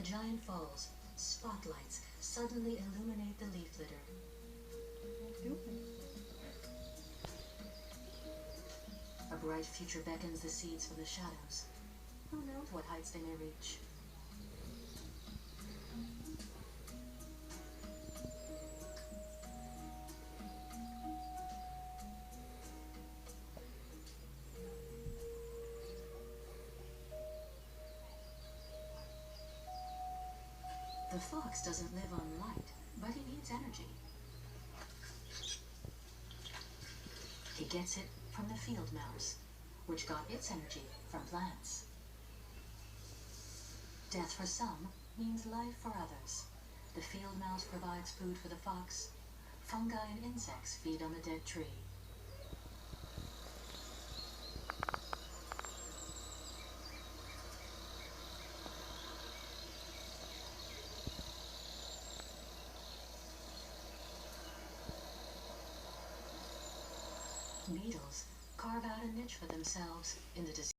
the giant falls, spotlights suddenly illuminate the leaf litter. A bright future beckons the seeds from the shadows. Who knows what heights they may reach? The fox doesn't live on light, but he needs energy. He gets it from the field mouse, which got its energy from plants. Death for some means life for others. The field mouse provides food for the fox. Fungi and insects feed on the dead tree. Beetles carve out a niche for themselves in the